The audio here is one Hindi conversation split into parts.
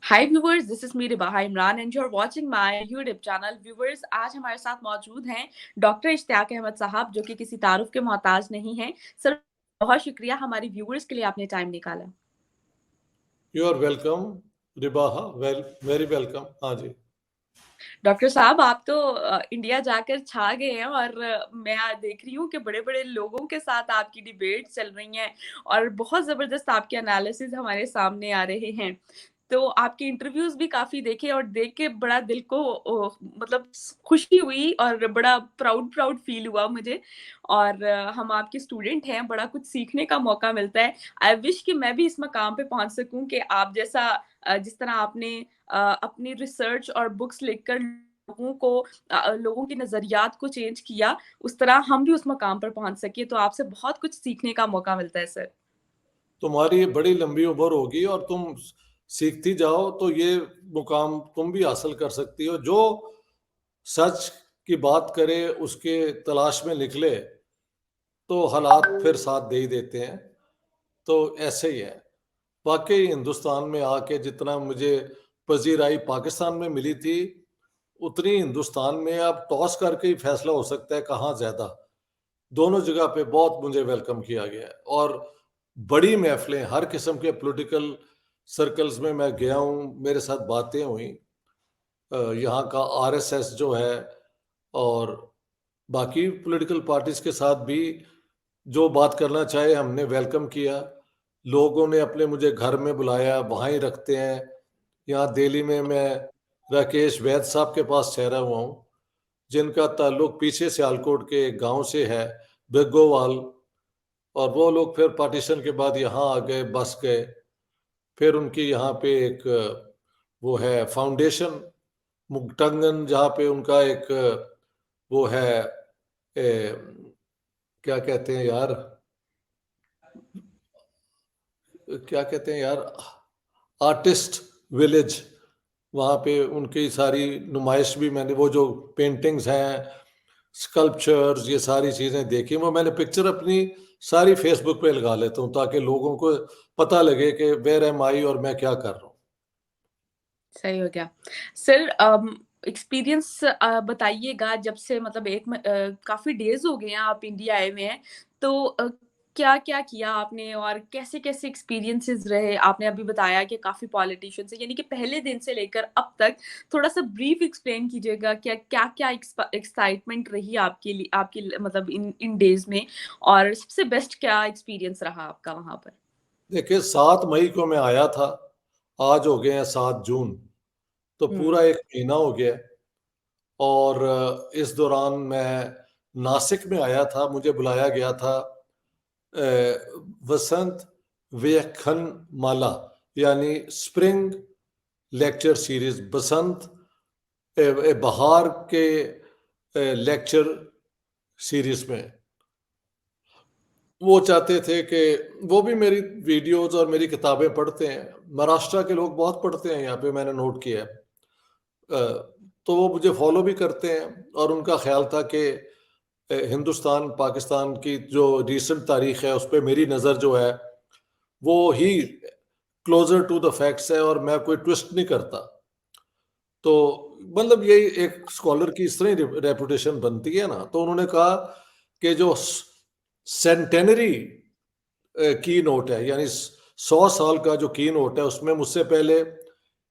Hi viewers, this is me Rebaha Imran and you are watching my YouTube channel. Viewers, आज हमारे साथ मौजूद हैं डॉक्टर इश्तियाक अहमद साहब, जो कि किसी तारुफ के मोहताज नहीं हैं। सर, बहुत शुक्रिया हमारी व्यूवर्स के लिए आपने टाइम निकाला। You are welcome Rebaha, very welcome. हाँ जी। डॉक्टर साहब, आप तो इंडिया जाकर छा गए हैं और मैं देख रही हूँ कि बड़े बड़े लोगों के साथ आपकी डिबेट चल रही हैं और बहुत जबरदस्त आपके एनालिसिस हमारे सामने आ रहे हैं। तो आपके इंटरव्यूज भी काफी देखे और देख के बड़ा दिल को मतलब खुशी हुई और बड़ा प्राउड प्राउड फील हुआ मुझे। और हम आपके स्टूडेंट हैं, बड़ा कुछ सीखने का मौका मिलता है। आई विश कि मैं भी इस मकाम पे पहुंच सकूं कि आप जैसा जिस तरह आपने अपनी रिसर्च और बुक्स लिखकर लोगों की नजरियात को चेंज किया, उस तरह हम भी उस मकाम पर पहुंच सके। तो आपसे बहुत कुछ सीखने का मौका मिलता है सर। तुम्हारी बड़ी लंबी उम्र होगी और तुम सीखती जाओ तो ये मुकाम तुम भी हासिल कर सकती हो। जो सच की बात करे, उसके तलाश में निकले, तो हालात फिर साथ दे ही देते हैं। तो ऐसे ही है। वाकई हिंदुस्तान में आके जितना मुझे पजीराई पाकिस्तान में मिली थी, उतनी हिंदुस्तान में अब टॉस करके ही फैसला हो सकता है कहाँ ज्यादा। दोनों जगह पे बहुत मुझे वेलकम किया गया है। और बड़ी महफिलें, हर किस्म के पॉलिटिकल सर्कल्स में मैं गया हूँ, मेरे साथ बातें हुई। यहाँ का आरएसएस जो है और बाकी पॉलिटिकल पार्टीज के साथ भी जो बात करना चाहे हमने वेलकम किया। लोगों ने अपने मुझे घर में बुलाया, वहाँ ही रखते हैं। यहाँ दिल्ली में मैं राकेश वैद साहब के पास ठहरा हुआ हूँ, जिनका ताल्लुक पीछे सियालकोट के एक गांव से है, बेगोवाल। और वो लोग फिर पार्टीशन के बाद यहाँ आ गए, बस गए। फिर उनकी यहाँ पे एक वो है फाउंडेशन मुक्तंगन, जहाँ पे उनका एक वो है क्या कहते हैं यार, क्या कहते हैं यार, आर्टिस्ट विलेज। वहाँ पे उनकी सारी नुमाइश भी मैंने, वो जो पेंटिंग्स हैं, स्कल्पचर्स, ये सारी चीज़ें देखी। वो मैंने पिक्चर अपनी सारी फेसबुक पे लगा लेता हूँ ताकि लोगों को पता लगे कि वेयर एम आई और मैं क्या कर रहा हूँ। सही हो गया सर। एक्सपीरियंस बताइएगा, जब से मतलब काफी डेज हो गए हैं आप इंडिया आए हुए हैं। तो क्या क्या किया आपने और कैसे कैसे एक्सपीरियंसेस रहे? आपने अभी बताया कि काफी पॉलिटिशियंस है, यानी कि पहले दिन से लेकर अब तक थोड़ा सा ब्रीफ एक्सप्लेन कीजिएगा। क्या क्या क्या एक्साइटमेंट रही आपके लिए, आपकी मतलब इन डेज में, और सबसे बेस्ट क्या एक्सपीरियंस रहा आपका वहां पर? देखिए, 7 मई को मैं आया था, आज हो गए हैं 7 जून, तो हम्म। पूरा एक महीना हो गया है। और इस दौरान मैं नासिक में आया था, मुझे बुलाया गया था वसंत व्याख्यान माला, यानी स्प्रिंग लेक्चर सीरीज, बसंत बहार के लेक्चर सीरीज में। वो चाहते थे कि वो भी मेरी वीडियोस और मेरी किताबें पढ़ते हैं। महाराष्ट्र के लोग बहुत पढ़ते हैं यहाँ पे, मैंने नोट किया है। तो वो मुझे फॉलो भी करते हैं और उनका ख्याल था कि हिंदुस्तान पाकिस्तान की जो रिसेंट तारीख है उस पर मेरी नज़र जो है वो ही क्लोजर टू द फैक्ट्स है और मैं कोई ट्विस्ट नहीं करता। तो मतलब यही एक स्कॉलर की इस तरह ही रेपुटेशन बनती है ना। तो उन्होंने कहा कि जो सेंटेनरी की नोट है, यानी 100 साल का जो की नोट है, उसमें मुझसे पहले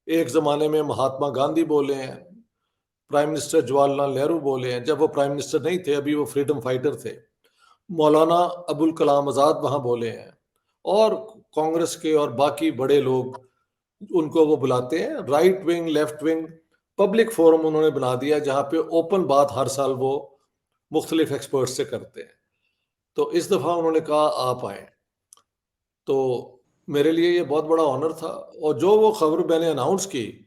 एक ज़माने में महात्मा गांधी बोले हैं, प्राइम मिनिस्टर जवाहरलाल नेहरू बोले हैं, जब वो प्राइम मिनिस्टर नहीं थे, अभी वो फ्रीडम फाइटर थे। मौलाना अबुल कलाम आज़ाद वहाँ बोले हैं, और कांग्रेस के और बाकी बड़े लोग उनको वो बुलाते हैं। Right wing, left wing, public forum उन्होंने बना दिया जहाँ पे ओपन बात हर साल वो मुख्तलिफ एक्सपर्ट से करते हैं। तो इस दफ़ा उन्होंने कहा आप आए, तो मेरे लिए ये बहुत बड़ा ऑनर था। और जो वो खबर मैंने अनाउंस की,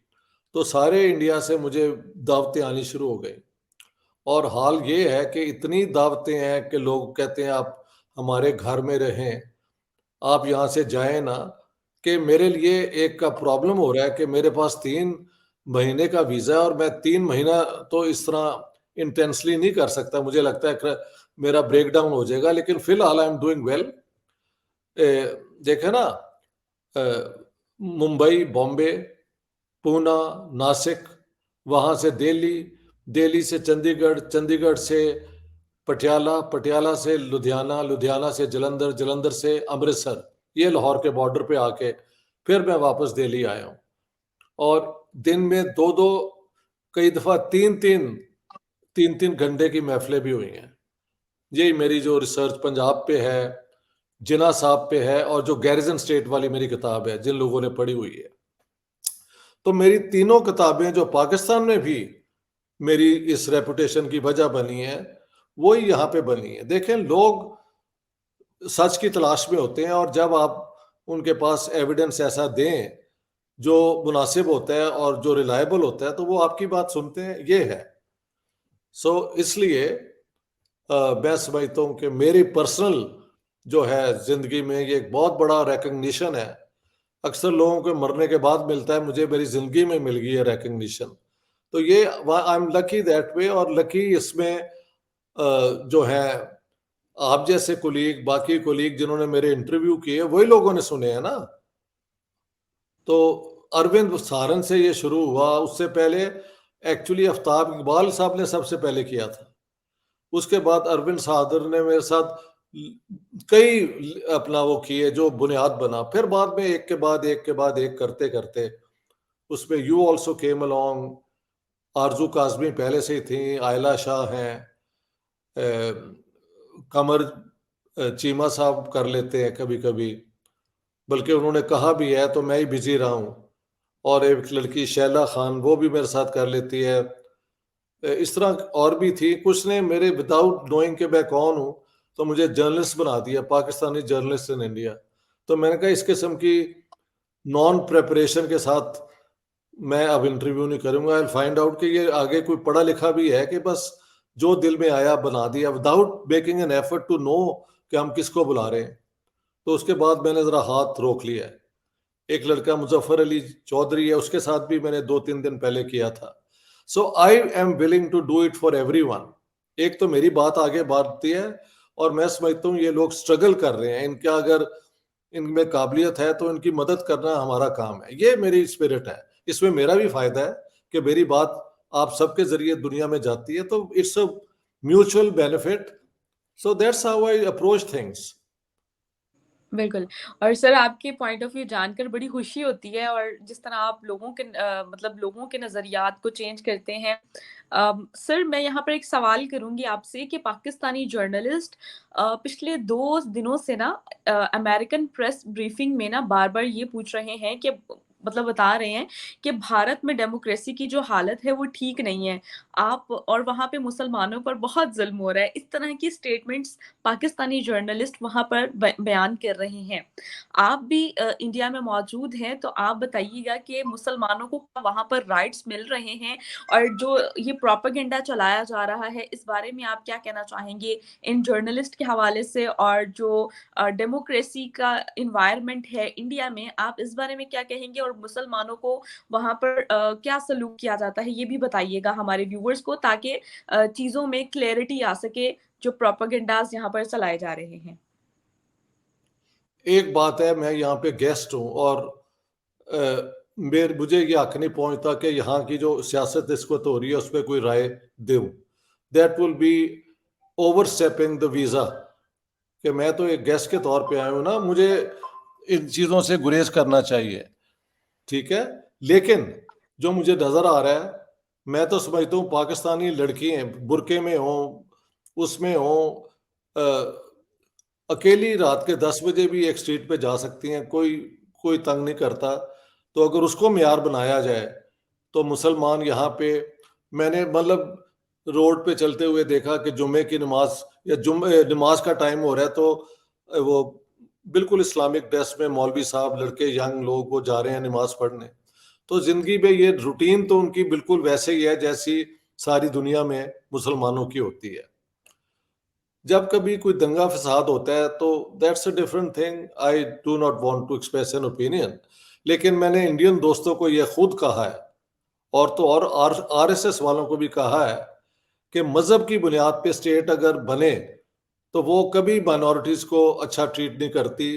तो सारे इंडिया से मुझे दावतें आनी शुरू हो गई। और हाल ये है कि इतनी दावतें हैं कि लोग कहते हैं आप हमारे घर में रहें, आप यहाँ से जाएं ना। कि मेरे लिए एक का प्रॉब्लम हो रहा है कि मेरे पास 3 महीने का वीज़ा है और मैं 3 महीना तो इस तरह इंटेंसली नहीं कर सकता। मुझे लगता है कि मेरा ब्रेक डाउन हो जाएगा। लेकिन फिलहाल आई एम डूइंग वेल। देखे ना, मुंबई, बॉम्बे, पूना, नासिक, वहाँ से दिल्ली, दिल्ली से चंडीगढ़, चंडीगढ़ से पटियाला, पटियाला से लुधियाना, लुधियाना से जलंधर, जलंधर से अमृतसर, ये लाहौर के बॉर्डर पे आके फिर मैं वापस दिल्ली आया हूँ। और दिन में 2-2, कई दफ़ा 3-3 घंटे की महफ़िलें भी हुई हैं। यही मेरी जो रिसर्च पंजाब पे है, जिन्ना साहब पे है, और जो गैरिजन स्टेट वाली मेरी किताब है, जिन लोगों ने पढ़ी हुई है। तो मेरी तीनों किताबें जो पाकिस्तान में भी मेरी इस रेपुटेशन की वजह बनी है, वो ही यहाँ पे बनी है। देखें, लोग सच की तलाश में होते हैं, और जब आप उनके पास एविडेंस ऐसा दें जो मुनासिब होता है और जो रिलायबल होता है, तो वो आपकी बात सुनते हैं। ये है। इसलिए मैं समझता हूँ कि मेरी पर्सनल जो है जिंदगी में ये एक बहुत बड़ा रिकग्निशन है। अक्सर लोगों के मरने के बाद मिलता है, मुझे मेरी जिंदगी में मिल गई है रिकग्निशन। तो ये I am lucky that way. और लकी इसमें जो है, आप जैसे कोलीग, बाकी कोलीग जिन्होंने मेरे इंटरव्यू किए, वही लोगों ने सुने हैं ना। तो अरविंद सारन से ये शुरू हुआ। उससे पहले एक्चुअली आफ्ताब इकबाल साहब ने सबसे पहले किया था। उसके बाद अरविंद सादर ने मेरे साथ कई अपना वो किए, जो बुनियाद बना। फिर बाद में एक के बाद एक के बाद एक करते करते उसमें यू ऑल्सो केम अलोंग। आरजू काजमी पहले से ही थी, आयला शाह हैं, कमर चीमा साहब कर लेते हैं कभी कभी, बल्कि उन्होंने कहा भी है तो मैं ही बिजी रहा हूँ। और एक लड़की शैला खान, वो भी मेरे साथ कर लेती है। इस तरह और भी थी। कुछ ने मेरे विदाउट नोइंग के मैं कौन हूँ, तो मुझे जर्नलिस्ट बना दिया, पाकिस्तानी जर्नलिस्ट इन इंडिया। तो मैंने कहा इस किस्म की नॉन प्रेपरेशन के साथ मैं अब इंटरव्यू नहीं करूंगा। आई फाइंड आउट कि ये आगे कोई पढ़ा लिखा भी है कि बस जो दिल में आया बना दिया, without making an effort to know कि हम किसको बुला रहे हैं। तो उसके बाद मैंने जरा हाथ रोक लिया है। एक लड़का मुजफ्फर अली चौधरी है, उसके साथ भी मैंने 2-3 दिन पहले किया था। So I am willing to do it for everyone. एक तो मेरी बात आगे बढ़ती है, और मैं समझता हूँ ये लोग स्ट्रगल कर रहे हैं, इनका अगर इनमें काबिलियत है तो इनकी मदद करना हमारा काम है। ये मेरी स्पिरिट है। इसमें मेरा भी फायदा है कि मेरी बात आप सबके जरिए दुनिया में जाती है, तो it's a mutual benefit. So that's how I approach things. बिल्कुल। और सर आपके पॉइंट ऑफ व्यू जानकर बड़ी खुशी होती है, और जिस तरह आप लोगों के मतलब लोगों के नज़रियात को चेंज करते हैं। सर मैं यहाँ पर एक सवाल करूँगी आपसे कि पाकिस्तानी जर्नलिस्ट पिछले 2 दिनों से ना अमेरिकन प्रेस ब्रीफिंग में ना बार-बार ये पूछ रहे हैं कि मतलब बता रहे हैं कि भारत में डेमोक्रेसी की जो हालत है वो ठीक नहीं है। आप और वहाँ पे मुसलमानों पर बहुत ज़ुल्म हो रहा है। इस तरह की स्टेटमेंट्स पाकिस्तानी जर्नलिस्ट वहाँ पर बयान कर रहे हैं। आप भी इंडिया में मौजूद हैं, तो आप बताइएगा कि मुसलमानों को वहाँ पर राइट्स मिल रहे हैं? और जो ये प्रोपेगेंडा चलाया जा रहा है, इस बारे में आप क्या कहना चाहेंगे इन जर्नलिस्ट के हवाले से? और जो डेमोक्रेसी का एनवायरनमेंट है इंडिया में, आप इस बारे में क्या कहेंगे? और मुसलमानों को वहाँ पर क्या सलूक किया जाता है, ये भी बताइएगा हमारे व्यूअर्स को, ताकि चीज़ों में क्लैरिटी आ सके, जो प्रोपेगेंडास यहाँ पर चलाए जा रहे हैं। एक बात है, मैं यहाँ पे गेस्ट हूँ, और मेरे मुझे ये हक नहीं पहुंचता कि यहाँ की जो सियासत इस वक्त हो रही है उस पर कोई राय दूं। That will be overstepping the visa. कि मैं तो एक गेस्ट के तौर पे आया हूँ ना, मुझे इन चीज़ों से गुरेज करना चाहिए। ठीक है। लेकिन जो मुझे नज़र आ रहा है, मैं तो समझता हूँ पाकिस्तानी लड़कियाँ बुरके में हों, उसमें हों, अकेली रात के 10 बजे भी एक स्ट्रीट पे जा सकती हैं, कोई कोई तंग नहीं करता। तो अगर उसको मेयार बनाया जाए, तो मुसलमान यहाँ पे, मैंने मतलब रोड पे चलते हुए देखा कि जुम्मे की नमाज या नमाज का टाइम हो रहा है, तो वो बिल्कुल इस्लामिक ड्रेस में मौलवी साहब, लड़के, यंग लोग वो जा रहे हैं नमाज पढ़ने। तो जिंदगी में ये रूटीन तो उनकी बिल्कुल वैसे ही है जैसी सारी दुनिया में मुसलमानों की होती है। जब कभी कोई दंगा फसाद होता है तो that's a different thing. I do not want to express an opinion. लेकिन मैंने इंडियन दोस्तों को यह खुद कहा है, और तो और आरएसएस वालों को भी कहा है, कि मजहब की बुनियाद पे स्टेट अगर बने तो वो कभी माइनॉरिटीज को अच्छा ट्रीट नहीं करती।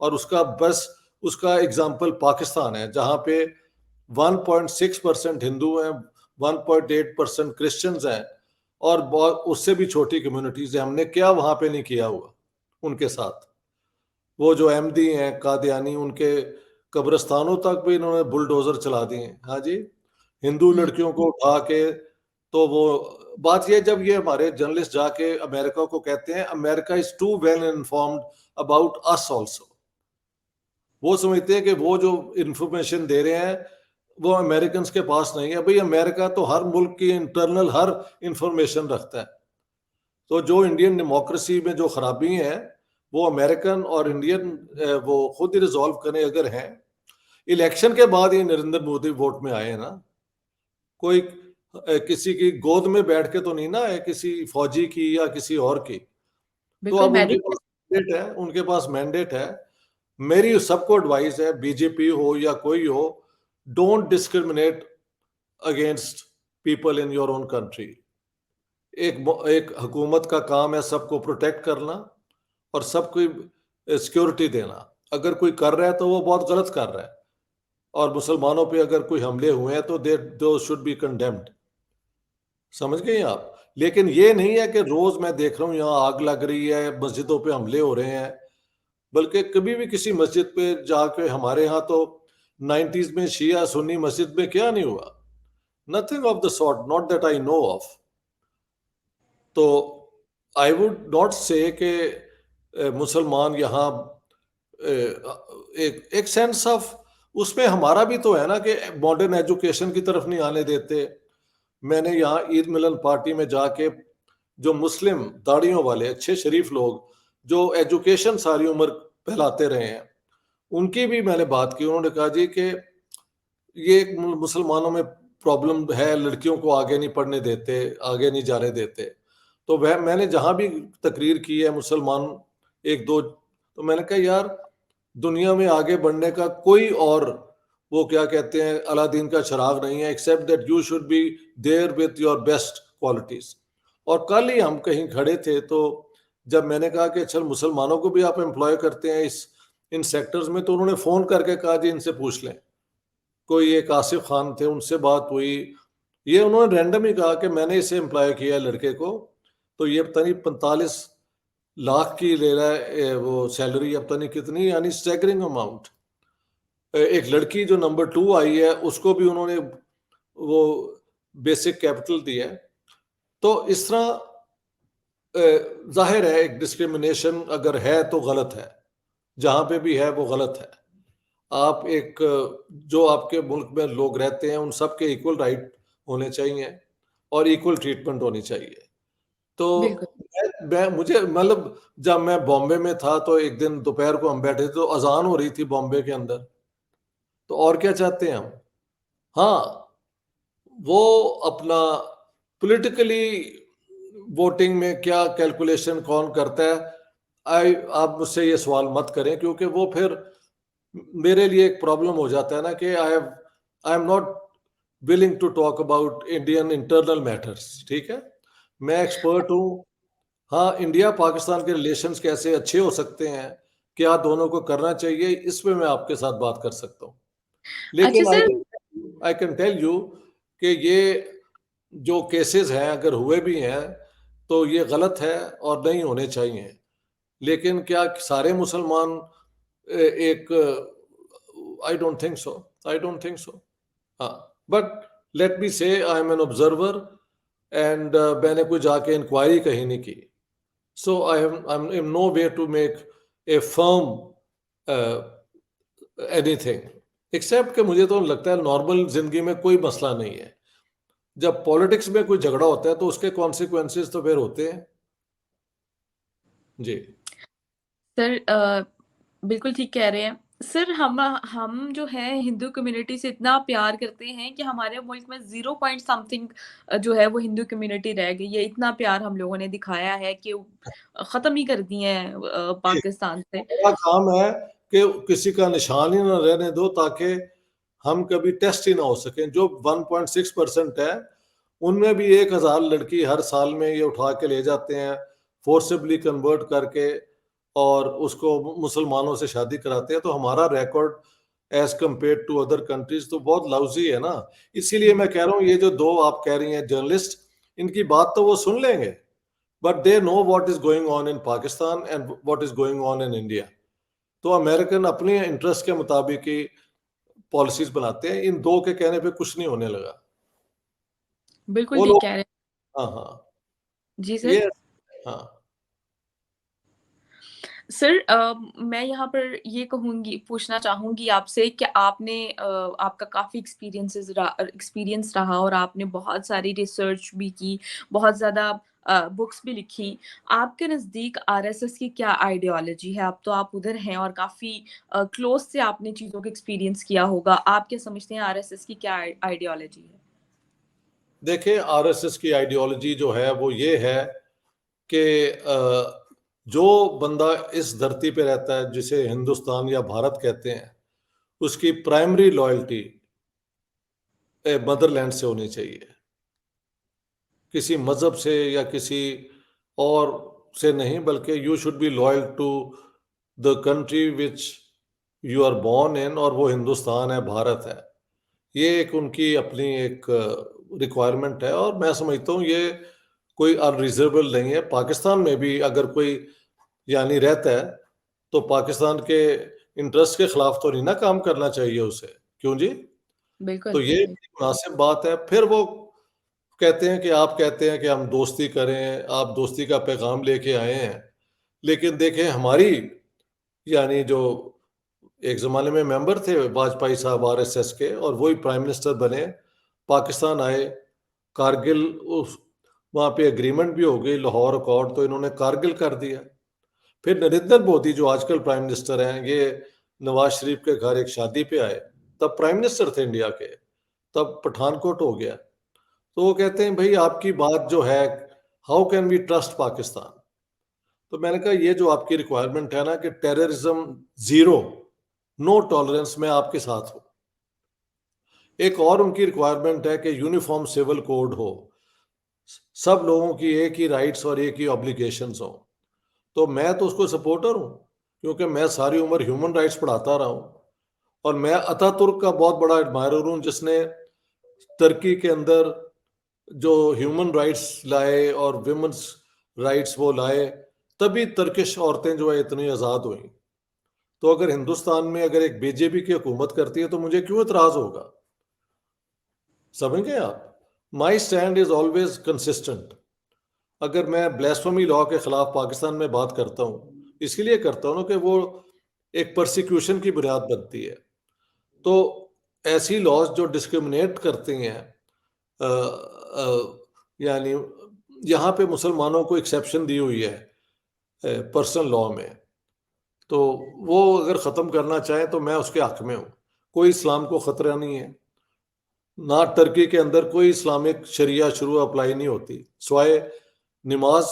और उसका एग्जाम्पल पाकिस्तान है, जहाँ पे 1.6% हिंदू हैं, 1.8% क्रिश्चियंस हैं, और बहुत उससे भी छोटी कम्युनिटीज है। हमने क्या वहां पे नहीं किया हुआ उनके साथ। वो जो अहमदी हैं, कादियानी, उनके कब्रिस्तानों तक भी इन्होंने बुलडोजर चला दिए। हाँ जी, हिंदू हम्म। लड़कियों को उठा के। तो वो बात ये, जब ये हमारे जर्नलिस्ट जाके अमेरिका को कहते हैं America is too well informed about us also, वो समझते हैं कि वो जो इंफॉर्मेशन दे रहे हैं वो अमेरिकन के पास नहीं है। भाई अमेरिका तो हर मुल्क की इंटरनल हर इंफॉर्मेशन रखता है। तो जो इंडियन डेमोक्रेसी में जो खराबी है वो अमेरिकन और इंडियन वो खुद ही रिजॉल्व करें अगर हैं। इलेक्शन के बाद ये नरेंद्र मोदी वोट में आए हैं ना, कोई किसी की गोद में बैठ के तो नहीं ना है, किसी फौजी की या किसी और की। तो बिल्कुल अब उनके मेरिट। पास मैंडेट है, उनके पास मैंडेट है। मेरी सबको एडवाइस है, बीजेपी हो या कोई हो, don't discriminate against people in your own country. एक हुकूमत का काम है सबको प्रोटेक्ट करना और सबको सिक्योरिटी देना। अगर कोई कर रहा है तो वो बहुत गलत कर रहा है, और मुसलमानों पे अगर कोई हमले हुए हैं तो दो शुड बी कंडेम्ड। समझ गए आप? लेकिन ये नहीं है कि रोज मैं देख रहा हूँ यहाँ आग लग रही है, मस्जिदों पे हमले हो रहे हैं। बल्कि कभी भी किसी मस्जिद पे जाके, हमारे यहाँ तो 90s में शिया सुन्नी मस्जिद में क्या नहीं हुआ, nothing of the sort, not that I know of. तो आई वुड नॉट से कि मुसलमान यहाँ एक एक सेंस ऑफ उसमें हमारा भी तो है ना कि मॉडर्न एजुकेशन की तरफ नहीं आने देते। मैंने यहाँ ईद मिलन पार्टी में जाके जो मुस्लिम दाढ़ियों वाले अच्छे शरीफ लोग जो एजुकेशन सारी उम्र फैलाते रहे हैं, उनकी भी मैंने बात की। उन्होंने कहा जी कि ये एक मुसलमानों में प्रॉब्लम है, लड़कियों को आगे नहीं पढ़ने देते, आगे नहीं जाने देते। तो वह मैंने जहां भी तकरीर की है मुसलमान एक दो, तो मैंने कहा यार दुनिया में आगे बढ़ने का कोई और वो क्या कहते हैं अलादीन का चिराग नहीं है, except that you should be there with your best qualities. और कल ही हम कहीं खड़े थे, तो जब मैंने कहा कि चल मुसलमानों को भी आप एम्प्लॉय करते हैं इस इन सेक्टर्स में, तो उन्होंने फोन करके कहा जी इनसे पूछ लें। कोई एक आसिफ खान थे, उनसे बात हुई। ये उन्होंने रैंडम ही कहा कि मैंने इसे एम्प्लॉय किया लड़के को, तो ये पता नहीं 45 लाख की ले रहा है वो सैलरी, अब पता नहीं कितनी, यानी स्टैगरिंग अमाउंट। एक लड़की जो नंबर 2 आई है उसको भी उन्होंने वो बेसिक कैपिटल दिया है। तो इस तरह जाहिर है एक डिस्क्रिमिनेशन अगर है तो गलत है, जहां पे भी है वो गलत है। आप एक जो आपके मुल्क में लोग रहते हैं उन सब के इक्वल राइट होने चाहिए और इक्वल ट्रीटमेंट होनी चाहिए। तो बिल्कुल। मुझे मतलब जब मैं बॉम्बे में था तो एक दिन दोपहर को हम बैठे तो अजान हो रही थी बॉम्बे के अंदर। तो और क्या चाहते हैं हम? हाँ, वो अपना पॉलिटिकली वोटिंग में क्या कैलकुलेशन कौन करता है, आप मुझसे ये सवाल मत करें, क्योंकि वो फिर मेरे लिए एक प्रॉब्लम हो जाता है ना कि I am not willing to talk about Indian internal matters. ठीक है, मैं एक्सपर्ट हूँ। हाँ, इंडिया पाकिस्तान के रिलेशंस कैसे अच्छे हो सकते हैं, क्या दोनों को करना चाहिए, इसमें मैं आपके साथ बात कर सकता हूँ। अच्छा लेकिन sir. I can tell you कि ये जो केसेस हैं अगर हुए भी हैं तो ये गलत है और नहीं होने चाहिए। लेकिन क्या सारे मुसलमान एक I don't think so, I don't think so. हाँ, but let me say I am an observer and मैंने कोई जाके इंक्वायरी कहीं नहीं की। So I am in no way to make a firm anything except कि मुझे तो लगता है नॉर्मल जिंदगी में कोई मसला नहीं है। जब पॉलिटिक्स में कोई झगड़ा होता है तो उसके कॉन्सिक्वेंसेस तो फिर होते हैं। जी। सर बिल्कुल ठीक कह रहे हैं सर। हम जो है हिंदू कम्युनिटी से इतना प्यार करते हैं कि हमारे मुल्क में 0 पॉइंट समथिंग जो है वो हिंदू कम्युनिटी रह गई है। इतना प्यार हम लोगों ने दिखाया है कि खत्म ही कर दिए हैं पाकिस्तान से। हमारा काम है कि किसी का निशान ही ना रहने दो ताकि हम कभी टेस्ट ही ना हो सकें। जो 1.6% है उनमें भी 1,000 लड़की हर साल में ये उठा के ले जाते हैं, फोर्सिबली कन्वर्ट करके, और उसको मुसलमानों से शादी कराते हैं। तो हमारा record as compare to other countries, तो बहुत लाउजी है ना। इसीलिए मैं कह रहा हूँ ये जो दो आप कह रही हैं जर्नलिस्ट, इनकी बात तो वो सुन लेंगे, but they know what is going on in Pakistan and what is going on in India. तो अमेरिकन अपने इंटरेस्ट के मुताबिक ही पॉलिसीज बनाते हैं, इन दो के कहने पे कुछ नहीं होने लगा। बिल्कुल वो ठीक लोग, कह रहे हैं। हाँ हाँ, जी ये, सर। हाँ। सर मैं यहाँ पर ये कहूँगी पूछना चाहूँगी आपसे कि आपने आपका काफ़ी एक्सपीरियंस रहा और आपने बहुत सारी रिसर्च भी की, बहुत ज़्यादा बुक्स भी लिखी। आपके नज़दीक आरएसएस की क्या आइडियोलॉजी है? अब तो आप उधर हैं और काफ़ी क्लोज़ से आपने चीज़ों को एक्सपीरियंस किया होगा। आप क्या समझते हैं आरएसएस की क्या आइडियोलॉजी है? देखिए, आरएसएस की आइडियोलॉजी जो है वो ये है कि जो बंदा इस धरती पे रहता है, जिसे हिंदुस्तान या भारत कहते हैं, उसकी प्राइमरी लॉयल्टी मदरलैंड से होनी चाहिए, किसी मजहब से या किसी और से नहीं, बल्कि you should be loyal to the country which you are born in, और वो हिंदुस्तान है, भारत है। ये एक उनकी अपनी एक रिक्वायरमेंट है, और मैं समझता हूँ ये कोई अनरिजर्वेबल नहीं है। पाकिस्तान में भी अगर कोई यानी रहता है, तो पाकिस्तान के इंटरेस्ट के खिलाफ तो नहीं ना काम करना चाहिए उसे, क्यों जी? तो बिल्कुल। ये मुनासिब बात है। फिर वो कहते हैं कि आप कहते हैं कि हम दोस्ती करें, आप दोस्ती का पैगाम लेके आए हैं, लेकिन देखें हमारी, यानी जो एक ज़माने में मेंबर थे वाजपेयी साहब आरएसएस के, और वही प्राइम मिनिस्टर बने, पाकिस्तान आए, कारगिल, उस वहाँ पे एग्रीमेंट भी हो गई, लाहौर अकॉर्ड, तो इन्होंने कारगिल कर दिया। फिर नरेंद्र मोदी जो आजकल प्राइम मिनिस्टर हैं, ये नवाज शरीफ के घर एक शादी पे आए, तब प्राइम मिनिस्टर थे इंडिया के, तब पठानकोट हो गया। तो वो कहते हैं भाई आपकी बात जो है, how can we trust Pakistan. तो मैंने कहा ये जो आपकी रिक्वायरमेंट है ना कि टेररिज्म जीरो, नो टॉलरेंस, में आपके साथ हूं। एक और उनकी रिक्वायरमेंट है कि यूनिफॉर्म सिविल कोड हो, सब लोगों की एक ही राइट्स और एक ही ऑब्लिगेशंस हो। तो मैं तो उसको सपोर्टर हूँ, क्योंकि मैं सारी उम्र ह्यूमन राइट्स पढ़ाता रहा हूँ, और मैं अतातुर्क का बहुत बड़ा एडमायरर हूँ, जिसने तुर्की के अंदर जो ह्यूमन राइट्स लाए और विमेंस राइट्स वो लाए, तभी तुर्किश औरतें जो है इतनी आज़ाद हुई। तो अगर हिंदुस्तान में अगर एक बीजेपी की हुकूमत करती है, तो मुझे क्यों इतराज होगा? समझ गए आप? My stand is always consistent. अगर मैं ब्lasphemy लॉ के खिलाफ पाकिस्तान में बात करता हूँ, इसलिए करता हूँ ना कि वो एक परसिक्यूशन की बुनियाद बनती है। तो ऐसी लॉज जो डिस्क्रिमिनेट करती हैं, यानी यहाँ पे मुसलमानों को एक्सेप्शन दी हुई है पर्सनल लॉ में, तो वो अगर ख़त्म करना चाहें तो मैं उसके हक में हूँ। कोई इस्लाम को ख़तरा नहीं है, ना तुर्की के अंदर कोई इस्लामिक शरिया शुरू अप्लाई नहीं होती, स्वाय नमाज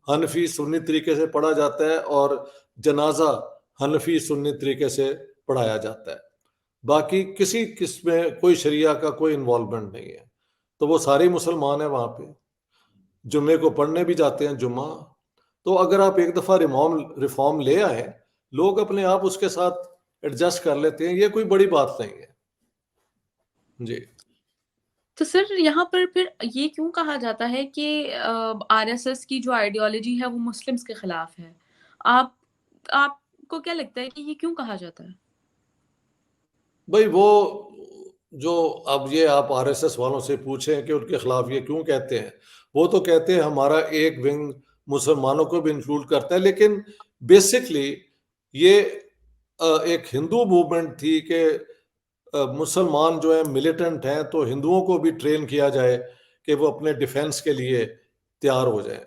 हनफी सुन्नी तरीके से पढ़ा जाता है, और जनाजा हनफी सुन्नी तरीके से पढ़ाया जाता है। बाकी किसी किस्म कोई शरिया का कोई इन्वॉल्वमेंट नहीं है। तो वो सारे मुसलमान हैं वहाँ पे, जुम्मे को पढ़ने भी जाते हैं जुम्मा। तो अगर आप एक दफ़ा रिफॉर्म ले आए, लोग अपने आप उसके साथ एडजस्ट कर लेते हैं, ये कोई बड़ी बात नहीं है जी। तो सर यहाँ पर फिर ये क्यों कहा जाता है कि आरएसएस की जो आइडियोलॉजी है वो मुस्लिम्स के खिलाफ है? आप आपको क्या लगता है कि ये क्यों कहा जाता है? भाई वो जो, अब ये आप आरएसएस वालों से पूछें कि उनके खिलाफ ये क्यों कहते हैं, वो तो कहते हैं हमारा एक विंग मुसलमानों को भी इंक्लूड करता है, लेकिन बेसिकली ये एक हिंदू मूवमेंट थी कि मुसलमान जो है मिलिटेंट हैं, तो हिंदुओं को भी ट्रेन किया जाए कि वो अपने डिफेंस के लिए तैयार हो जाएं।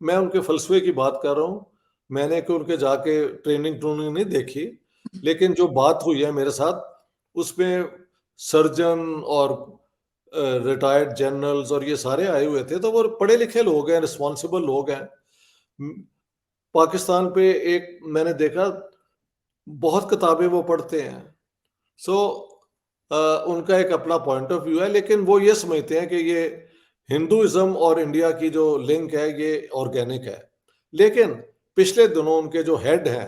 मैं उनके फलसफे की बात कर रहा हूँ, मैंने कि उनके जाके ट्रेनिंग ट्रूनिंग नहीं देखी, लेकिन जो बात हुई है मेरे साथ, उसमें सर्जन और रिटायर्ड जनरल्स और ये सारे आए हुए थे, तो वो पढ़े लिखे लोग हैं, रिस्पॉन्सिबल लोग हैं। पाकिस्तान पे एक मैंने देखा, बहुत किताबें वो पढ़ते हैं। सो उनका एक अपना पॉइंट ऑफ व्यू है, लेकिन वो ये समझते हैं कि ये हिंदुइज्म और इंडिया की जो लिंक है ये ऑर्गेनिक है। लेकिन पिछले दिनों उनके जो हेड हैं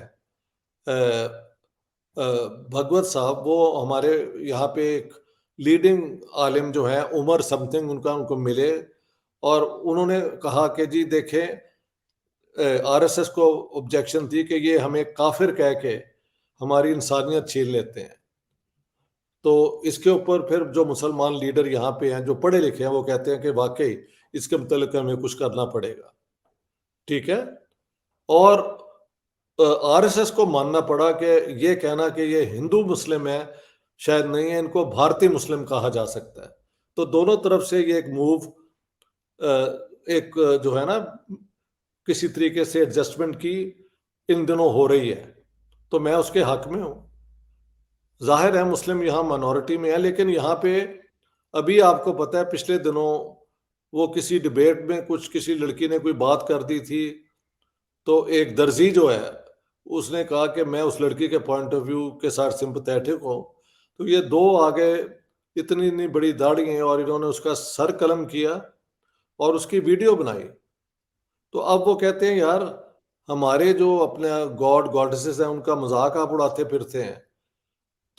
भगवत साहब, वो हमारे यहाँ पे एक लीडिंग आलिम जो है, उमर समथिंग उनका, उनको मिले और उन्होंने कहा कि जी देखें, आरएसएस को ऑब्जेक्शन थी कि ये हमें काफिर कह के हमारी इंसानियत छीन लेते हैं। तो इसके ऊपर फिर जो मुसलमान लीडर यहाँ पे हैं जो पढ़े लिखे हैं, वो कहते हैं कि वाकई इसके मतलब हमें कुछ करना पड़ेगा। ठीक है। और आरएसएस को मानना पड़ा कि ये कहना कि ये हिंदू मुस्लिम है शायद नहीं है, इनको भारतीय मुस्लिम कहा जा सकता है। तो दोनों तरफ से ये एक मूव, एक जो है ना, किसी तरीके से एडजस्टमेंट की इन दिनों हो रही है। तो मैं उसके हक में हूं। जाहिर है मुस्लिम यहाँ माइनॉरिटी में है, लेकिन यहाँ पे अभी आपको पता है पिछले दिनों वो किसी डिबेट में कुछ किसी लड़की ने कोई बात कर दी थी, तो एक दर्जी जो है उसने कहा कि मैं उस लड़की के पॉइंट ऑफ व्यू के साथ सिंपथेटिक हूँ। तो ये दो आगे इतनी इतनी बड़ी दाढ़ी हैं और इन्होंने उसका सर कलम किया और उसकी वीडियो बनाई। तो अब वो कहते हैं यार, हमारे जो अपने गॉड गॉडेसेस हैं उनका मजाक आप उड़ाते फिरते हैं।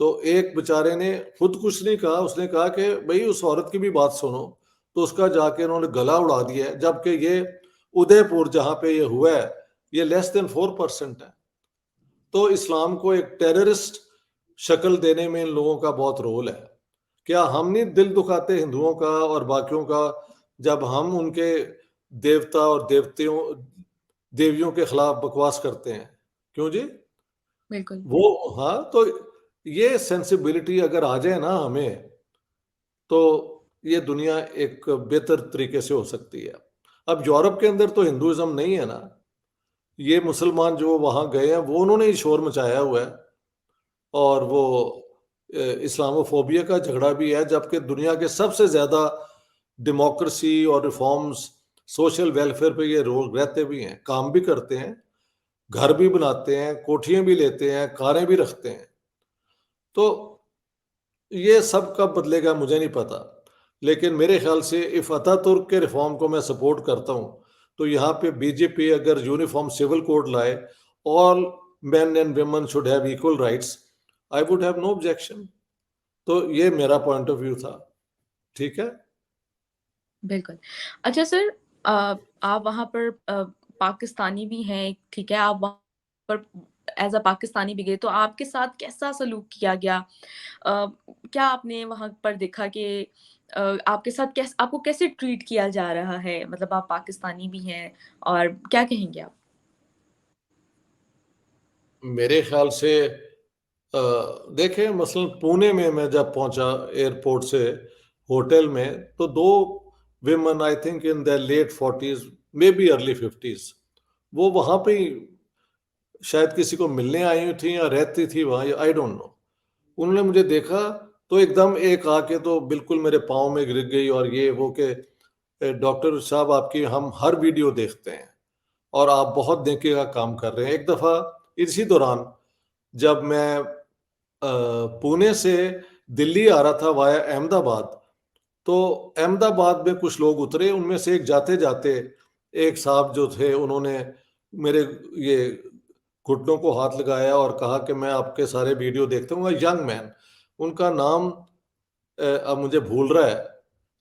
तो एक बेचारे ने खुद कुछ नहीं कहा, उसने कहा कि भाई उस औरत की भी बात सुनो। तो उसका जाके उन्होंने गला उड़ा दिया है, जबकि ये उदयपुर जहां पे ये हुआ है ये लेस देन 4% है। तो इस्लाम को एक टेररिस्ट शक्ल देने में इन लोगों का बहुत रोल है। क्या हम नहीं दिल दुखाते हिंदुओं का और बाकियों का जब हम उनके देवता और देवतियों देवियों के खिलाफ बकवास करते हैं? क्यों जी? बिल्कुल। वो, हाँ, तो ये सेंसिबिलिटी अगर आ जाए ना हमें, तो ये दुनिया एक बेहतर तरीके से हो सकती है। अब यूरोप के अंदर तो हिंदुइज्म नहीं है ना, ये मुसलमान जो वहां गए हैं वो उन्होंने ही शोर मचाया हुआ है और वो इस्लामोफोबिया का झगड़ा भी है, जबकि दुनिया के सबसे ज्यादा डेमोक्रेसी और रिफॉर्म्स, सोशल वेलफेयर पे ये रोल रहते भी हैं, काम भी करते हैं, घर भी बनाते हैं, कोठियां भी लेते हैं, कारें भी रखते हैं। तो ये सब कब बदलेगा मुझे नहीं पता, लेकिन मेरे ख्याल से इफ अतातुर्क के रिफॉर्म को मैं सपोर्ट करता हूँ, तो यहाँ पे बीजेपी अगर यूनिफॉर्म सिविल कोड लाए, all men and women should have equal rights, I would have no objection. तो ये मेरा पॉइंट ऑफ व्यू था। ठीक है। बिल्कुल। अच्छा सर, आप वहाँ पर पाकिस्तानी भी हैं, ठीक है? आप वहाँ पर एज़ अ पाकिस्तानी भी गए, तो आपके साथ कैसा सलूक किया गया? क्या आपने वहाँ पर देखा कि आपके साथ आपको कैसे ट्रीट किया जा रहा है? मतलब आप पाकिस्तानी भी हैं और क्या कहेंगे आप? मेरे ख्याल से देखें, मसलन पुणे में मैं जब पहुंचा एयरपोर्ट से होटल में, तो दो women, I think in the late 40s, may be early 50s, वो वहां पे ही शायद किसी को मिलने आई हुई थी या रहती थी वहां, आई डोंट नो। उन्होंने मुझे देखा तो एकदम एक आके तो बिल्कुल मेरे पाँव में गिर गई और ये वो के डॉक्टर साहब आपकी हम हर वीडियो देखते हैं और आप बहुत नेकी का काम कर रहे हैं। एक दफ़ा इसी दौरान जब मैं पुणे से दिल्ली आ रहा था वाया अहमदाबाद, तो अहमदाबाद में कुछ लोग उतरे, उनमें से एक जाते जाते एक साहब जो थे उन्होंने मेरे ये घुटनों को हाथ लगाया और कहा कि मैं आपके सारे वीडियो देखता हूँ। यंग मैन, उनका नाम अब मुझे भूल रहा है।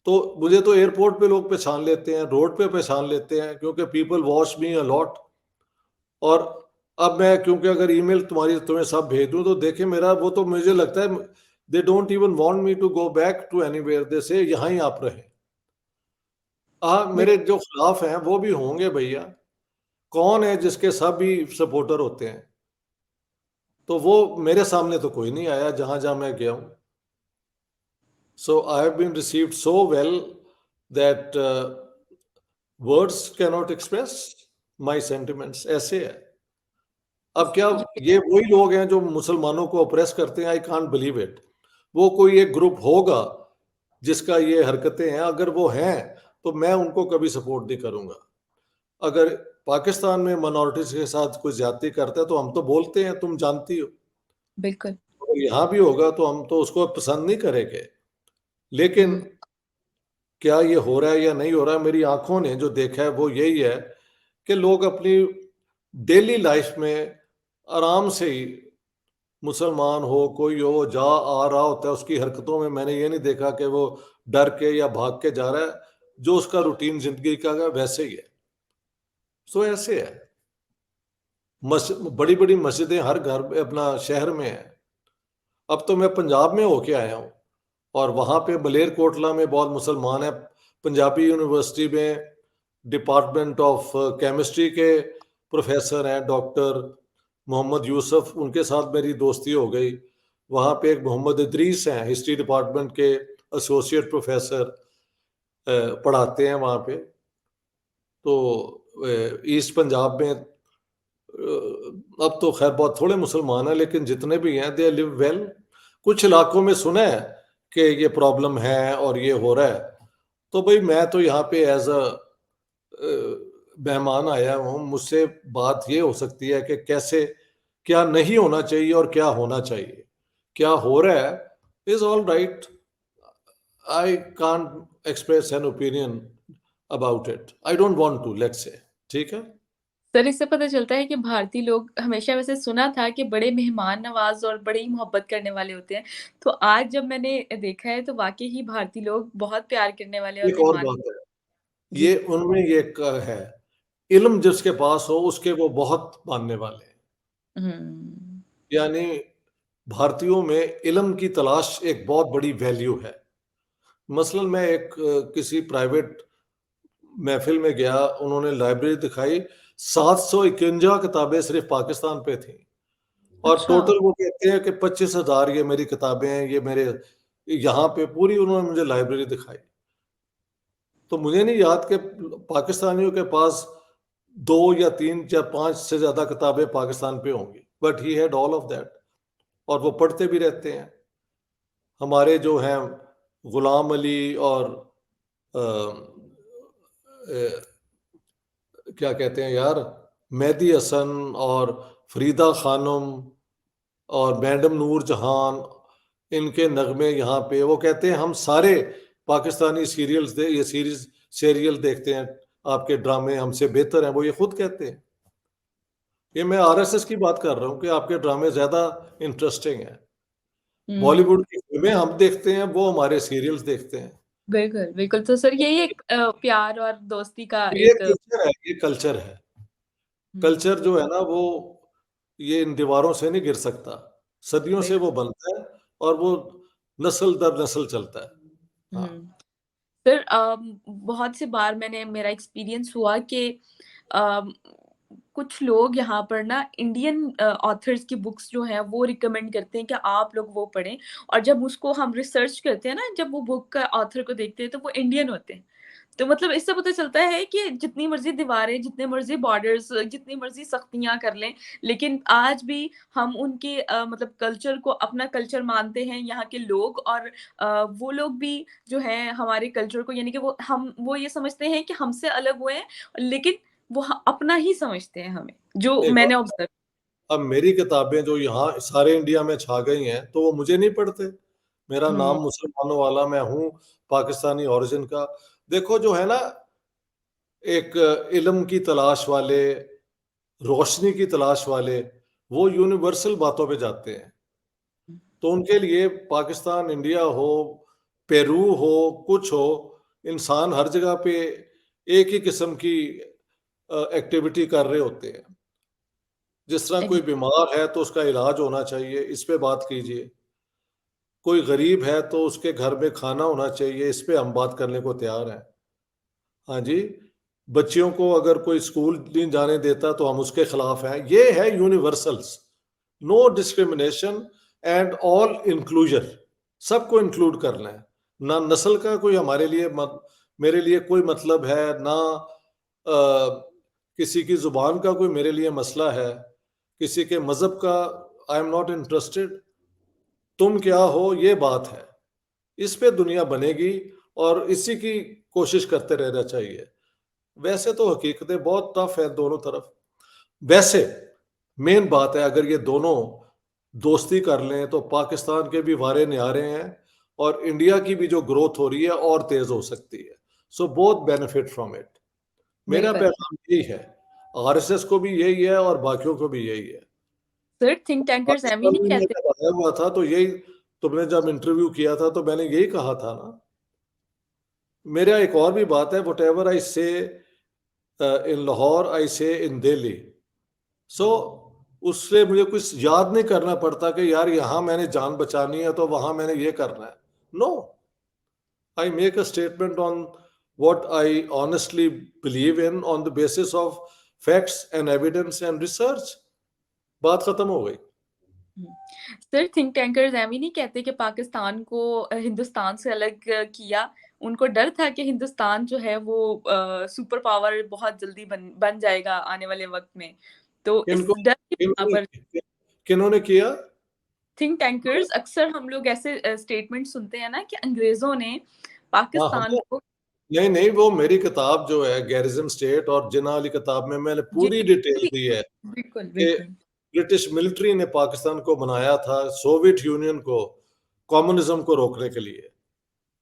तो मुझे तो एयरपोर्ट पे लोग पहचान लेते हैं, रोड पे पहचान लेते हैं, क्योंकि people watch me a lot. और अब मैं क्योंकि अगर ईमेल तुम्हारी तुम्हें सब भेज दूं तो देखे मेरा वो, तो मुझे लगता है they don't even want me to go back to anywhere, they say यहाँ ही आप रहे। हाँ, बिल मेरे जो खिलाफ हैं वो भी होंगे भैया, कौन है जिसके सब भी सपोर्टर होते हैं? तो वो मेरे सामने तो कोई नहीं आया जहां जहां मैं गया हूं। So I have been received so well that words cannot express my sentiments, ऐसे है। अब क्या, ये ये वही लोग हैं जो मुसलमानों को ऑप्रेस करते हैं? I can't believe it. वो कोई एक ग्रुप होगा जिसका ये हरकतें हैं, अगर वो हैं तो मैं उनको कभी सपोर्ट नहीं करूंगा। अगर पाकिस्तान में माइनॉरिटीज के साथ कोई ज्यादती करता है तो हम तो बोलते हैं, तुम जानती हो। बिल्कुल। अगर यहाँ भी होगा तो हम तो उसको पसंद नहीं करेंगे। लेकिन हुँ, क्या ये हो रहा है या नहीं हो रहा है, मेरी आंखों ने जो देखा है वो यही है कि लोग अपनी डेली लाइफ में आराम से ही मुसलमान हो कोई हो, वो जा आ रहा होता है, उसकी हरकतों में मैंने ये नहीं देखा कि वो डर के या भाग के जा रहा है। जो उसका रूटीन जिंदगी का है वैसे ही है। सो ऐसे है। बड़ी बड़ी मस्जिदें हर घर में अपना शहर में है। अब तो मैं पंजाब में होके आया हूँ, और वहाँ पे मलेरकोटला में बहुत मुसलमान है। पंजाबी यूनिवर्सिटी में डिपार्टमेंट ऑफ केमिस्ट्री के प्रोफेसर हैं डॉक्टर मोहम्मद यूसुफ, उनके साथ मेरी दोस्ती हो गई। वहाँ पे एक मोहम्मद इदरीस हैं, हिस्ट्री डिपार्टमेंट के एसोसिएट प्रोफेसर, पढ़ाते हैं वहाँ पे। तो ईस्ट पंजाब में अब तो खैर बहुत थोड़े मुसलमान हैं, लेकिन जितने भी हैं दे लिव वेल। कुछ इलाकों में सुना है कि ये प्रॉब्लम है और ये हो रहा है, तो भाई मैं तो यहाँ पे एज अ मेहमान आया हूँ, मुझसे बात ये हो सकती है कि कैसे, क्या नहीं होना चाहिए और क्या होना चाहिए। क्या हो रहा है is all right, I can't express an opinion about it, I don't want to, let's say. ठीक है। सर, इससे पता चलता है कि भारतीय लोग, हमेशा वैसे सुना था कि बड़े मेहमान नवाज और बड़े ही मोहब्बत करने वाले होते हैं। तो आज जब मैंने देखा है तो वाकई ही भारतीय लोग बहुत प्यार करने वाले और एक और मेहमान। बात है, ये जी। उनमें ये एक है, इल्म जिसके पास हो उसके वो बहुत मानने वाले हैं। हम्म। यानी भारतीयों में इल्म की तलाश एक बहुत बड़ी वैल्यू है। मसलन मैं एक किसी प्राइवेट महफिल में गया, उन्होंने लाइब्रेरी दिखाई, 751 किताबें सिर्फ पाकिस्तान पे थी, और अच्छा। टोटल वो कहते हैं कि 25,000 ये मेरी किताबें हैं, ये मेरे यहाँ पे पूरी उन्होंने मुझे लाइब्रेरी दिखाई। तो मुझे नहीं याद कि पाकिस्तानियों के पास 2 या 3 या 5 से ज्यादा किताबें पाकिस्तान पे होंगी, but he had all of that, और वो पढ़ते भी रहते हैं। हमारे जो हैं गुलाम अली और अ, क्या कहते हैं यार, मेहदी हसन और फरीदा खानम और मैडम नूर जहान, इनके नगमे यहाँ पे, वो कहते हैं हम सारे पाकिस्तानी ये सीरियल देखते हैं, आपके ड्रामे हमसे बेहतर हैं, वो ये खुद कहते हैं। ये मैं आरएसएस की बात कर रहा हूँ कि आपके ड्रामे ज्यादा इंटरेस्टिंग हैं। हम्म। बॉलीवुड की फिल्में हम देखते हैं, वो हमारे सीरियल्स देखते हैं। बिल्कुल बिल्कुल। तो सर, यही एक प्यार और दोस्ती का ये एक कल्चर है, ये कल्चर है। कल्चर जो है ना वो, ये इन दीवारों से नहीं गिर सकता, सदियों से बिल्कुल। वो बनता है, और वो नस्ल दर नस्ल चलता है। हाँ। हम्म। सर, बहुत सी बार मैंने, मेरा एक्सपीरियंस हुआ कि अम, कुछ लोग यहाँ पर ना इंडियन ऑथर्स की बुक्स जो हैं वो रिकमेंड करते हैं कि आप लोग वो पढ़ें। और जब उसको हम रिसर्च करते हैं ना, जब वो बुक का ऑथर को देखते हैं तो वो इंडियन होते हैं। तो मतलब इससे पता चलता है कि जितनी मर्जी दीवारें, जितने मर्जी बॉर्डर्स, जितनी मर्जी सख्तियां कर लें, लेकिन आज भी हम उनके मतलब कल्चर को अपना कल्चर मानते हैं यहाँ के लोग। और वो लोग भी जो है हमारे कल्चर को, यानी कि वो ये समझते हैं कि हमसे अलग हुए हैं, लेकिन वो अपना ही समझते हैं हमें, जो एक और, मैंने ऑब्जर्व। अब मेरी किताबें जो यहाँ सारे इंडिया में छा गई हैं, तो वो मुझे नहीं पढ़ते। मेरा नाम हम्म। मुसलमानों वाला, मैं हूँ पाकिस्तानी ओरिजिन का। देखो जो है ना, एक इल्म की तलाश वाले, रोशनी की तलाश वाले, वो यूनिवर्सल बातों पे जाते हैं। तो उनके लिए पाकिस्तान, इंडिया हो, पेरू हो, कुछ हो, इंसान हर जगह पे एक ही किस्म की एक्टिविटी कर रहे होते हैं। जिस तरह कोई बीमार है तो उसका इलाज होना चाहिए, इस पे बात कीजिए। कोई गरीब है तो उसके घर में खाना होना चाहिए, इस पे हम बात करने को तैयार हैं। हाँ जी। बच्चियों को अगर कोई स्कूल नहीं जाने देता तो हम उसके खिलाफ हैं। ये है universals, no discrimination and all inclusion. सबको इंक्लूड करना है। ना नस्ल का कोई हमारे लिए मेरे लिए कोई मतलब है ना, किसी की जुबान का कोई मेरे लिए मसला है, किसी के मजहब का आई एम नॉट इंटरेस्टेड। तुम क्या हो ये बात है, इस पे दुनिया बनेगी, और इसी की कोशिश करते रहना चाहिए। वैसे तो हकीकतें बहुत टफ है दोनों तरफ। वैसे मेन बात है, अगर ये दोनों दोस्ती कर लें तो पाकिस्तान के भी वारे न्यारे हैं, और इंडिया की भी जो ग्रोथ हो रही है और तेज हो सकती है। So both benefit from it. मेरा बिल्कुल। पैगाम यही है, आरएसएस को भी यही है और बाकियों को भी यही है। सर थिंक टैंकर्स एम ही पाकिस्तान नहीं में मैं कहते? जब आया हुआ था तो यही, तुमने जब इंटरव्यू किया था तो मैंने यही कहा था ना। मेरा एक और भी बात है, वट एवर आई से इन लाहौर आई से इन दिल्ली, सो उससे मुझे कुछ याद नहीं करना पड़ता कि यार यहाँ मैंने जान बचानी है तो वहां मैंने ये करना है। No, I make a statement on what I honestly believe in on the basis of facts and evidence and research. बात खत्म हो गई। सर थिंक टैंकर्स एम ही नहीं कहते कि पाकिस्तान को हिंदुस्तान से अलग किया? उनको डर था कि हिंदुस्तान जो है वो सुपर पावर बहुत जल्दी बन जाएगा आने वाले वक्त में, तो इस किनको, डर की बिना किन्होंने पर किन्होंने किया? थिंक टैंकर्स, अक्सर हम लोग ऐसे स्टेटमेंट सुनते हैं ना कि अंग्रेजों ने हाँ पाकिस्तान हाँ, को। नहीं नहीं, वो मेरी किताब जो है गैरिजन स्टेट और जिन्ना वाली किताब में मैंने जी पूरी जी, डिटेल पूरी, दी है बिल्कुल कि बिल्कुल। ब्रिटिश मिलिट्री ने पाकिस्तान को बनाया था सोवियत यूनियन को कम्युनिज्म को रोकने के लिए,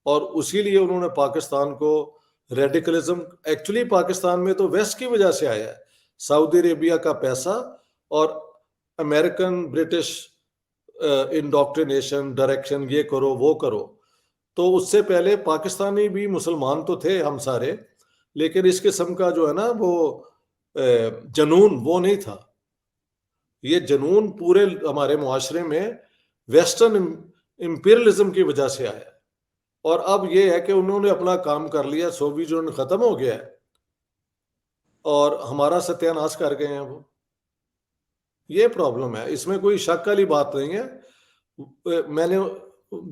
और उसी लिए उन्होंने पाकिस्तान को रेडिकलिज्म, एक्चुअली पाकिस्तान में तो वेस्ट की वजह से आया है, सऊदी अरेबिया का पैसा और अमेरिकन ब्रिटिश इंडोक्ट्रिनेशन डायरेक्शन, ये करो वो करो। तो उससे पहले पाकिस्तानी भी मुसलमान तो थे हम सारे, लेकिन इस किस्म का जो है ना वो जनून वो नहीं था। ये जनून पूरे हमारे मुआशरे में वेस्टर्न इंपीरियलिज्म की वजह से आया। और अब ये है कि उन्होंने अपना काम कर लिया, सोवियत यूनियन खत्म हो गया है और हमारा सत्यानाश कर गए हैं वो। ये प्रॉब्लम है, इसमें कोई शक वाली बात नहीं है। मैंने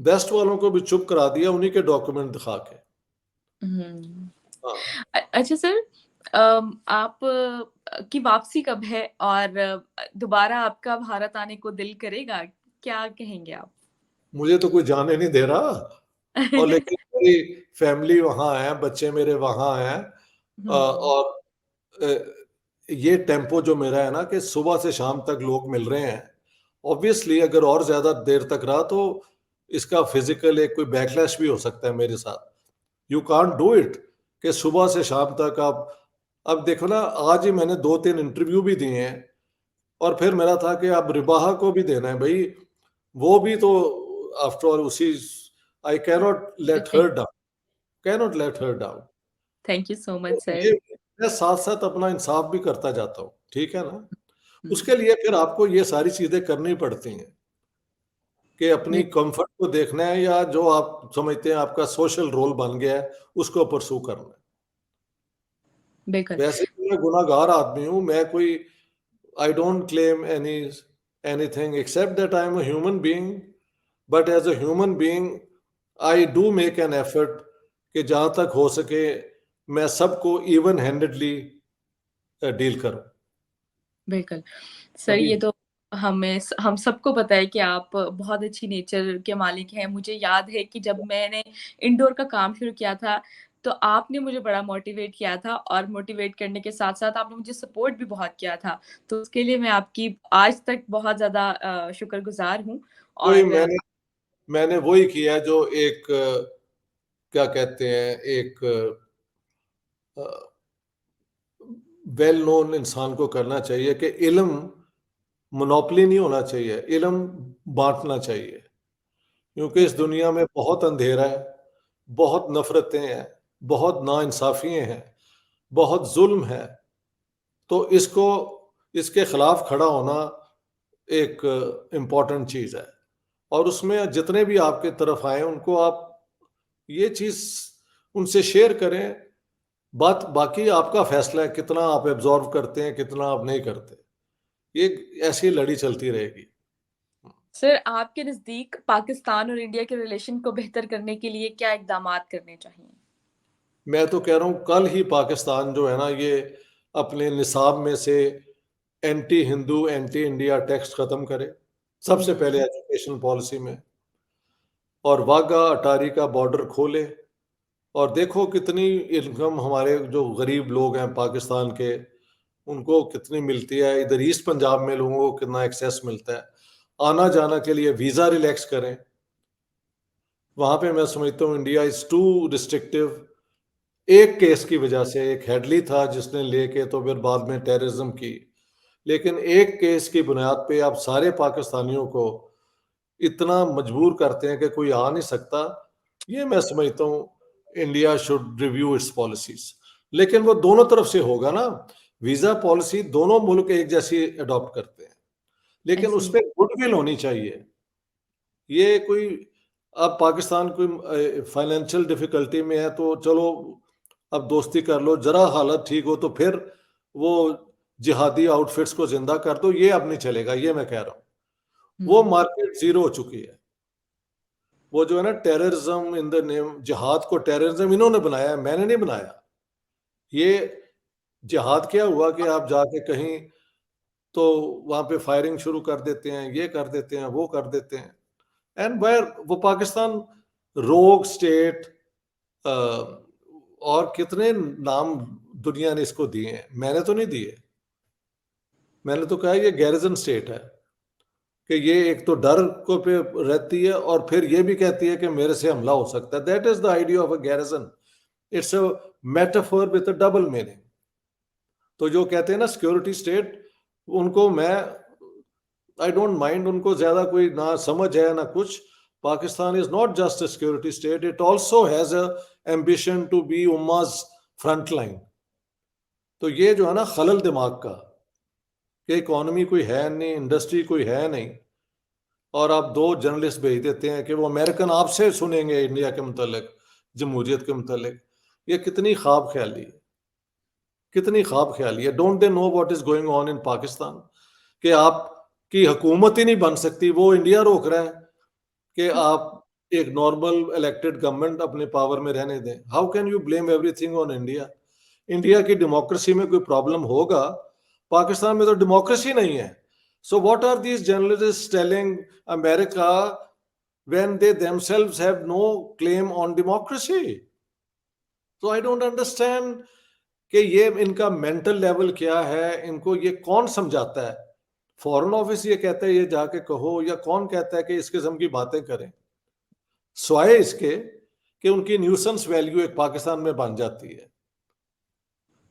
वेस्ट वालों को भी चुप करा दिया उन्हीं के डॉक्यूमेंट दिखा के। हम्म। हाँ, अच्छा सर, आप की वापसी कब है और दोबारा आपका भारत आने को दिल करेगा? क्या कहेंगे आप? मुझे तो कोई जाने नहीं दे रहा, और लेकिन मेरी फैमिली वहाँ है, बच्चे मेरे वहाँ हैं। हम्म। और ये टेम्पो जो मेरा है ना कि सुबह से शाम तक लोग मिल रहे हैं, ऑब्वियसली अगर और ज्यादा देर तक रहा तो इसका फिजिकल एक कोई बैकलैश भी हो सकता है मेरे साथ। यू कांट डू इट कि सुबह से शाम तक आप, अब देखो ना, आज ही मैंने 2-3 इंटरव्यू भी दिए हैं, और फिर मेरा था कि अब रिबाहा को भी देना है भाई, वो भी तो आफ्टर ऑल उसी, I cannot let her down, cannot let her down. Thank you so much तो सर। ये मैं साथ साथ अपना इंसाफ भी करता जाता हूँ, ठीक है ना। उसके लिए फिर आपको ये सारी चीजें करनी पड़ती हैं कि अपनी कंफर्ट को देखना है या जो आप समझते हैं आपका सोशल रोल बन गया है उसको परसू करना है। बिल्कुल। वैसे तो मैं गुनाहगार आदमी हूँ, मैं कोई, I don't claim anything except that I am a human being, but as a human being I do make an effort कि जहां तक हो सके मैं सबको इवन हैंडेडली डील करूं। बिल्कुल। सर कभी ये तो हम सबको पता है कि आप बहुत अच्छी नेचर के मालिक हैं। मुझे याद है कि जब मैंने इंडोर का काम शुरू किया था, तो आपने मुझे बड़ा मोटिवेट किया था और मोटिवेट करने के साथ-साथ आपने मुझे सपोर्ट भी बहुत किया था। तो उसके लिए मैं आपकी आज तक बहुत ज़्यादा शुक्रगुज़ार हूँ कोई और मैंने मैंने वही किया जो एक क्या कहते हैं, एक वेल नोन इंसान को करना चाहिए कि इल्म मोनोपोली नहीं होना चाहिए, इल्म बांटना चाहिए। क्योंकि इस बिल्कुल, दुनिया में बहुत अंधेरा है, बहुत नफरतें हैं, बहुत नाइंसाफियां हैं, बहुत जुल्म है। तो इसको, इसके खिलाफ खड़ा होना एक इम्पॉर्टेंट चीज है, और उसमें जितने भी आपके तरफ आए उनको आप ये चीज उनसे शेयर करें। बात बाकी आपका फैसला है कितना आप एब्जॉर्व करते हैं, कितना आप नहीं करते। ये ऐसी लड़ी चलती रहेगी। सर आपके नज़दीक पाकिस्तान और इंडिया के रिलेशन को बेहतर करने के लिए क्या इक़दामात करने चाहिए? मैं तो कह रहा हूँ कल ही पाकिस्तान जो है ना ये अपने निसाब में से anti Hindu anti India text खत्म करे, सबसे हुँ, पहले एजुकेशन पॉलिसी में, और वाघा अटारी का बॉर्डर खोले। और देखो कितनी इनकम हमारे जो गरीब लोग हैं पाकिस्तान के, उनको कितनी मिलती है, इधर ईस्ट पंजाब में लोगों को कितना एक्सेस मिलता है। आना जाना के लिए वीज़ा रिलैक्स करें। वहाँ पे मैं समझता हूँ इंडिया इज़ टू रिस्ट्रिक्टिव। एक केस की वजह से, एक हेडली था जिसने लेके तो फिर बाद में टेररिज्म की, लेकिन एक केस की बुनियाद पे आप सारे पाकिस्तानियों को इतना मजबूर करते हैं कि कोई आ नहीं सकता। ये मैं समझता हूँ India should review it's policies, लेकिन वो दोनों तरफ से होगा ना। वीजा पॉलिसी दोनों मुल्क एक जैसी अडॉप्ट करते हैं, लेकिन ऐसी। उसपे गुडविल होनी चाहिए। ये कोई, अब पाकिस्तान कोई फाइनेंशियल डिफिकल्टी में है तो चलो अब दोस्ती कर लो, जरा हालत ठीक हो तो फिर वो जिहादी आउटफिट्स को जिंदा कर दो, ये अब नहीं चलेगा। ये मैं कह रहा हूँ वो हम्म। मार्केट जीरो हो चुकी है। वो जो है ना टेररिज्म इन द नेम, जिहाद को टेररिज्म इन्होंने बनाया है, मैंने नहीं बनाया। ये जिहाद क्या हुआ कि आप जाके कहीं तो वहां पे फायरिंग शुरू कर देते हैं, ये कर देते हैं, वो कर देते हैं। एंड वेयर वो पाकिस्तान रोग स्टेट, और कितने नाम दुनिया ने इसको दिए हैं, मैंने तो नहीं दिए। मैंने तो कहा ये गैरिजन स्टेट है, कि ये एक तो डर को पे रहती है और फिर ये भी कहती है कि मेरे से हमला हो सकता है। That is the idea of a garrison. It's a metaphor with a double meaning. तो जो कहते हैं ना सिक्योरिटी स्टेट, उनको मैं, आई डोंट माइंड, उनको ज्यादा कोई ना समझ है ना कुछ। Pakistan is not just a security state, it also has a ambition to be उम्मा's फ्रंट लाइन। तो ये जो है ना खलल दिमाग का, कि इकोनॉमी कोई है नहीं, इंडस्ट्री कोई है नहीं, और आप दो जर्नलिस्ट भेज देते हैं कि वो अमेरिकन आपसे सुनेंगे इंडिया के मुतल्लिक, जमहूरियत के मुतल्लिक। ये कितनी ख्वाब ख्याली है, कितनी ख्वाब ख्याली है। Don't they know what is going on in Pakistan, कि आपकी हुकूमत ही नहीं बन सकती, वो इंडिया रोक रहा है कि आप एक नॉर्मल इलेक्टेड गवर्नमेंट अपने पावर में रहने दें। How can you blame everything on India? India की डेमोक्रेसी में कोई प्रॉब्लम होगा, पाकिस्तान में तो डेमोक्रेसी नहीं है। So what are these journalist telling America when they themselves have no claim on democracy? So I don't understand कि ये इनका मेंटल लेवल क्या है, इनको ये कौन समझाता है? फॉरेन ऑफिस ये कहता है ये जाके कहो, या कौन कहता है कि इस किस्म की बातें करें? स्वाय इसके कि उनकी न्यूसेंस वैल्यू एक पाकिस्तान में बन जाती है,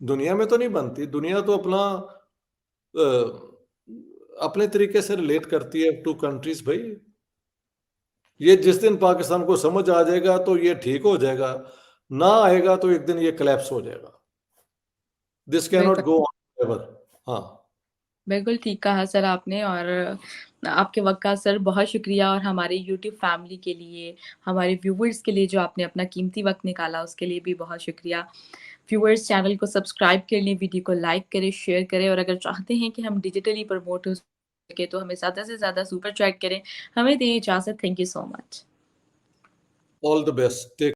दुनिया में तो नहीं बनती। दुनिया तो अपना अपने तरीके से रिलेट करती है टू कंट्रीज भाई। ये जिस दिन पाकिस्तान को समझ आ जाएगा तो ये ठीक हो जाएगा, ना आएगा तो एक दिन ये collapse हो जाएगा। दिस कैनॉट बिल्कुल। Go on ever. हाँ। बिल्कुल ठीक कहा सर आपने। और आपके वक़्त का सर बहुत शुक्रिया, और हमारे यूट्यूब फैमिली के लिए, हमारे व्यूअर्स के लिए जो आपने अपना कीमती वक़्त निकाला उसके लिए भी बहुत शुक्रिया। व्यूअर्स, चैनल को सब्सक्राइब कर लें, वीडियो को लाइक करें, शेयर करें, और अगर चाहते हैं कि हम डिजिटली प्रमोट हो सके तो हमें ज़्यादा से ज़्यादा सुपर चैट करें। हमें दें इजाज़त। Thank you so much. All the best. Take